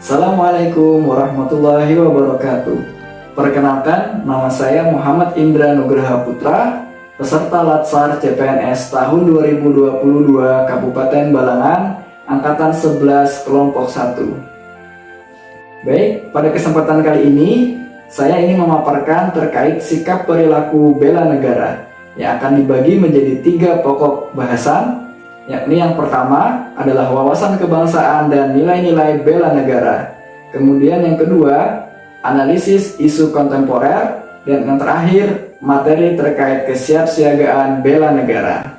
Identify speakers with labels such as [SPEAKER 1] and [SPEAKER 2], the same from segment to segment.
[SPEAKER 1] Assalamualaikum warahmatullahi wabarakatuh. Perkenalkan, nama saya Muhammad Indra Nugraha Putra, peserta Latsar CPNS tahun 2022 Kabupaten Balangan, Angkatan 11 Kelompok 1. Baik, pada kesempatan kali ini, saya ingin memaparkan terkait sikap perilaku bela negara yang akan dibagi menjadi 3 pokok bahasan, yakni yang pertama adalah wawasan kebangsaan dan nilai-nilai bela negara. Kemudian yang kedua, analisis isu kontemporer, dan yang terakhir, materi terkait kesiapsiagaan bela negara.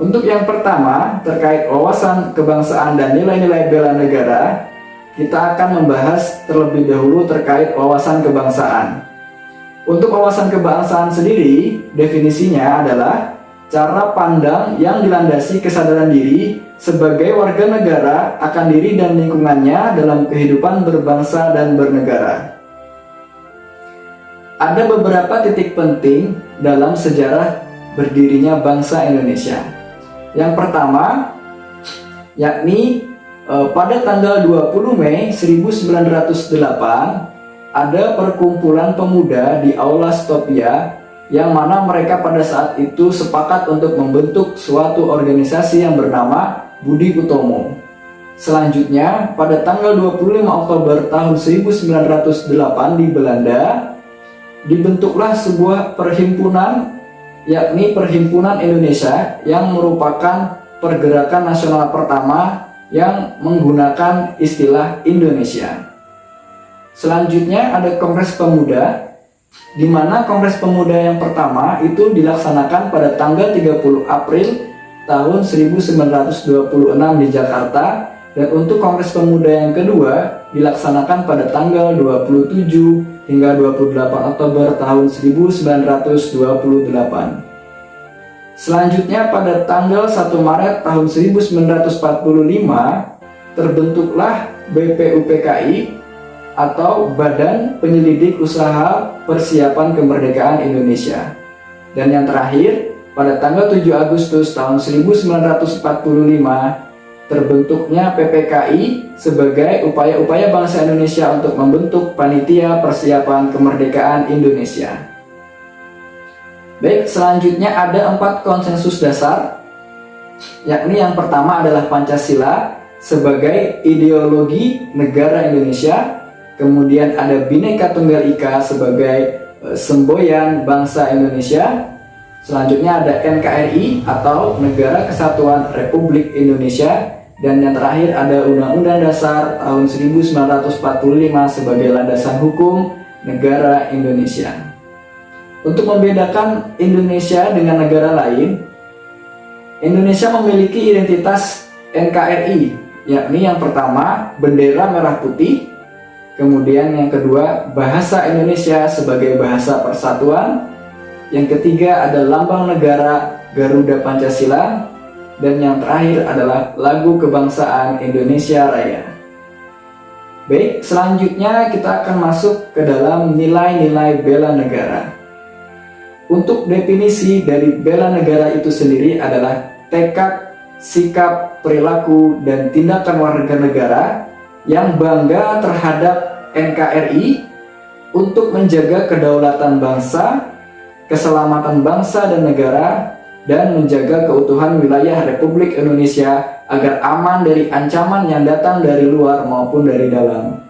[SPEAKER 1] Untuk yang pertama, terkait wawasan kebangsaan dan nilai-nilai bela negara, kita akan membahas terlebih dahulu terkait wawasan kebangsaan. Untuk wawasan kebangsaan sendiri, definisinya adalah cara pandang yang dilandasi kesadaran diri sebagai warga negara akan diri dan lingkungannya dalam kehidupan berbangsa dan bernegara. Ada beberapa titik penting dalam sejarah berdirinya bangsa Indonesia. Yang pertama, yakni pada tanggal 20 Mei 1908 ada perkumpulan pemuda di Aula Stopia yang mana mereka pada saat itu sepakat untuk membentuk suatu organisasi yang bernama Budi Utomo. Selanjutnya, pada tanggal 25 Oktober tahun 1908 di Belanda, dibentuklah sebuah perhimpunan, yakni Perhimpunan Indonesia, yang merupakan pergerakan nasional pertama yang menggunakan istilah Indonesia. Selanjutnya ada Kongres Pemuda, di mana Kongres Pemuda yang pertama itu dilaksanakan pada tanggal 30 April tahun 1926 di Jakarta, dan untuk Kongres Pemuda yang kedua dilaksanakan pada tanggal 27 hingga 28 Oktober tahun 1928. Selanjutnya pada tanggal 1 Maret tahun 1945 terbentuklah BPUPKI atau Badan Penyelidik Usaha Persiapan Kemerdekaan Indonesia. Dan yang terakhir, pada tanggal 7 Agustus tahun 1945 terbentuknya PPKI sebagai upaya-upaya bangsa Indonesia untuk membentuk Panitia Persiapan Kemerdekaan Indonesia. Baik, selanjutnya ada 4 konsensus dasar, yakni yang pertama adalah Pancasila sebagai ideologi negara Indonesia. Kemudian ada Bhinneka Tunggal Ika sebagai semboyan bangsa Indonesia. Selanjutnya ada NKRI atau Negara Kesatuan Republik Indonesia. Dan yang terakhir ada Undang-Undang Dasar tahun 1945 sebagai landasan hukum negara Indonesia. Untuk membedakan Indonesia dengan negara lain, Indonesia memiliki identitas NKRI, yakni yang pertama bendera merah putih. Kemudian yang kedua, bahasa Indonesia sebagai bahasa persatuan. Yang ketiga ada lambang negara Garuda Pancasila. Dan yang terakhir adalah lagu kebangsaan Indonesia Raya. Baik, selanjutnya kita akan masuk ke dalam nilai-nilai bela negara. Untuk definisi dari bela negara itu sendiri adalah tekad, sikap, perilaku, dan tindakan warga negara yang bangga terhadap NKRI untuk menjaga kedaulatan bangsa, keselamatan bangsa dan negara, dan menjaga keutuhan wilayah Republik Indonesia agar aman dari ancaman yang datang dari luar maupun dari dalam.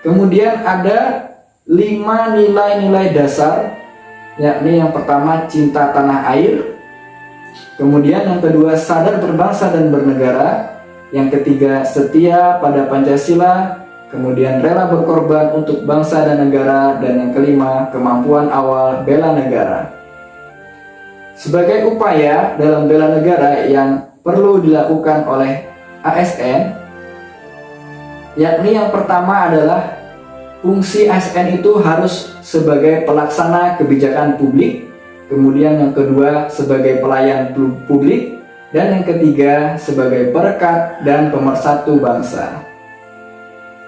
[SPEAKER 1] Kemudian ada 5 nilai-nilai dasar, yakni yang pertama cinta tanah air, kemudian yang kedua sadar berbangsa dan bernegara, yang ketiga setia pada Pancasila, kemudian rela berkorban untuk bangsa dan negara, dan yang kelima kemampuan awal bela negara. Sebagai upaya dalam bela negara yang perlu dilakukan oleh ASN, yakni yang pertama adalah fungsi ASN itu harus sebagai pelaksana kebijakan publik, kemudian yang kedua sebagai pelayan publik, dan yang ketiga sebagai perekat dan pemersatu bangsa.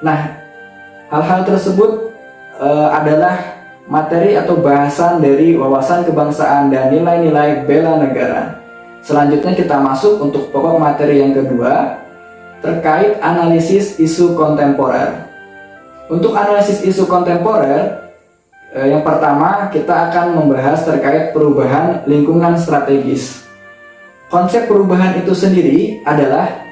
[SPEAKER 1] Nah, hal-hal tersebut adalah materi atau bahasan dari wawasan kebangsaan dan nilai-nilai bela negara. Selanjutnya kita masuk untuk pokok materi yang kedua, terkait analisis isu kontemporer. Untuk analisis isu kontemporer, yang pertama kita akan membahas terkait perubahan lingkungan strategis. Konsep perubahan itu sendiri adalah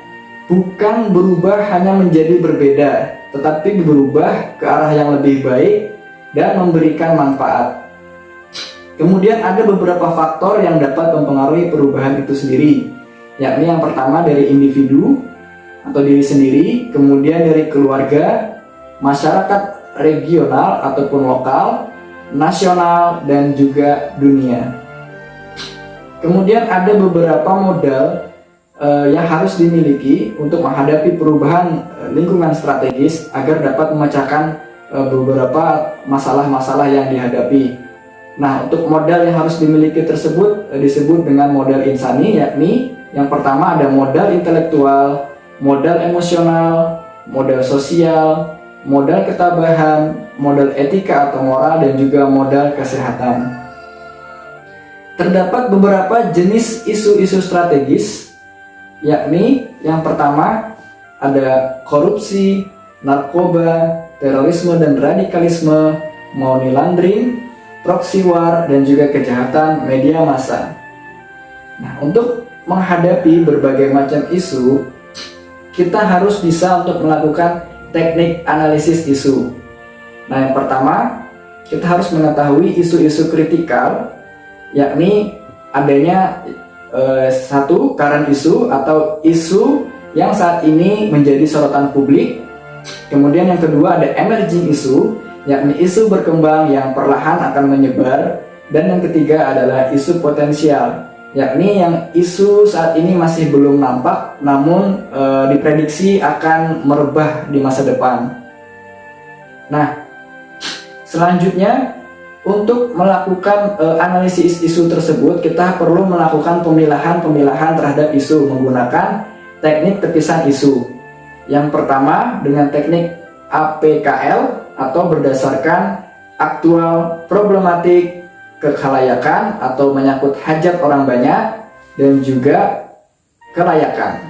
[SPEAKER 1] bukan berubah hanya menjadi berbeda, tetapi berubah ke arah yang lebih baik dan memberikan manfaat. Kemudian ada beberapa faktor yang dapat mempengaruhi perubahan itu sendiri, yakni yang pertama dari individu atau diri sendiri, kemudian dari keluarga, masyarakat regional ataupun lokal, nasional, dan juga dunia. Kemudian ada beberapa modal yang harus dimiliki untuk menghadapi perubahan lingkungan strategis agar dapat memecahkan beberapa masalah-masalah yang dihadapi. Nah, untuk modal yang harus dimiliki tersebut disebut dengan modal insani, yakni yang pertama ada modal intelektual, modal emosional, modal sosial, modal ketabahan, modal etika atau moral, dan juga modal kesehatan. Terdapat beberapa jenis isu-isu strategis, yakni yang pertama ada korupsi, narkoba, terorisme dan radikalisme, money laundering, proxy war, dan juga kejahatan media massa. Nah, untuk menghadapi berbagai macam isu, kita harus bisa untuk melakukan teknik analisis isu. Nah, yang pertama, kita harus mengetahui isu-isu kritikal, yakni adanya satu current isu atau isu yang saat ini menjadi sorotan publik. Kemudian yang kedua ada emerging isu, yakni isu berkembang yang perlahan akan menyebar. Dan yang ketiga adalah isu potensial, yakni yang isu saat ini masih belum nampak namun diprediksi akan merebah di masa depan. Nah, selanjutnya untuk melakukan analisis isu tersebut, kita perlu melakukan pemilahan terhadap isu menggunakan teknik tepisan isu. Yang pertama dengan teknik APKL atau berdasarkan aktual, problematik, kekhalayakan atau menyangkut hajat orang banyak, dan juga kelayakan.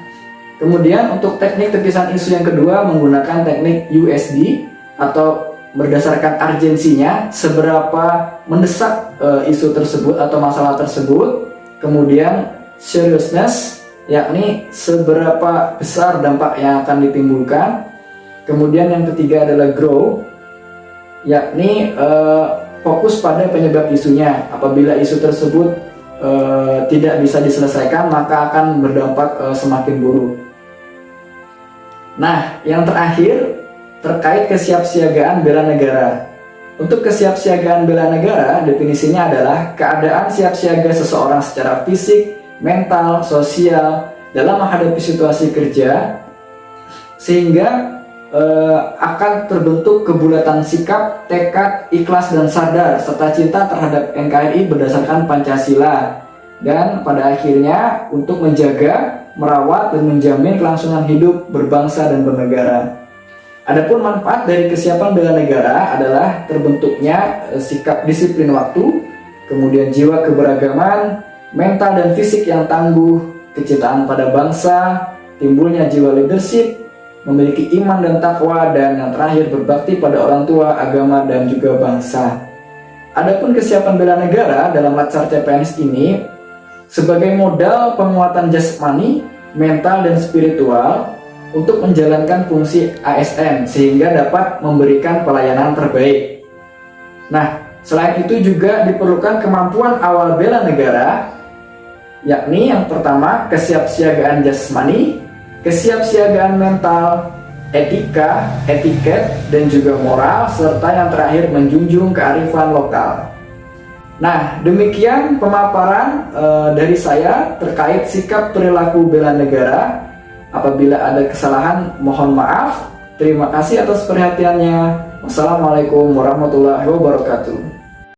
[SPEAKER 1] Kemudian untuk teknik tepisan isu yang kedua menggunakan teknik USD atau berdasarkan urgensinya, seberapa mendesak isu tersebut atau masalah tersebut. Kemudian seriousness, yakni seberapa besar dampak yang akan ditimbulkan. Kemudian yang ketiga adalah grow, yakni fokus pada penyebab isunya. Apabila isu tersebut tidak bisa diselesaikan, maka akan berdampak semakin buruk. Nah, yang terakhir terkait kesiapsiagaan bela negara. Untuk kesiapsiagaan bela negara, definisinya adalah keadaan siap siaga seseorang secara fisik, mental, sosial dalam menghadapi situasi kerja, sehingga akan terbentuk kebulatan sikap, tekad, ikhlas dan sadar serta cinta terhadap NKRI berdasarkan Pancasila, dan pada akhirnya untuk menjaga, merawat dan menjamin kelangsungan hidup berbangsa dan bernegara. Adapun manfaat dari kesiapan bela negara adalah terbentuknya sikap disiplin waktu, kemudian jiwa keberagaman, mental dan fisik yang tangguh, kecintaan pada bangsa, timbulnya jiwa leadership, memiliki iman dan takwa, dan yang terakhir berbakti pada orang tua, agama, dan juga bangsa. Adapun kesiapan bela negara dalam Latsar CPNS ini sebagai modal penguatan jasmani, mental, dan spiritual untuk menjalankan fungsi ASN sehingga dapat memberikan pelayanan terbaik. Nah, selain itu juga diperlukan kemampuan awal bela negara, yakni yang pertama kesiapsiagaan jasmani, kesiapsiagaan mental, etika, etiket, dan juga moral, serta yang terakhir menjunjung kearifan lokal. Nah, demikian pemaparan dari saya terkait sikap perilaku bela negara. Apabila ada kesalahan, mohon maaf. Terima kasih atas perhatiannya. Wassalamualaikum warahmatullahi wabarakatuh.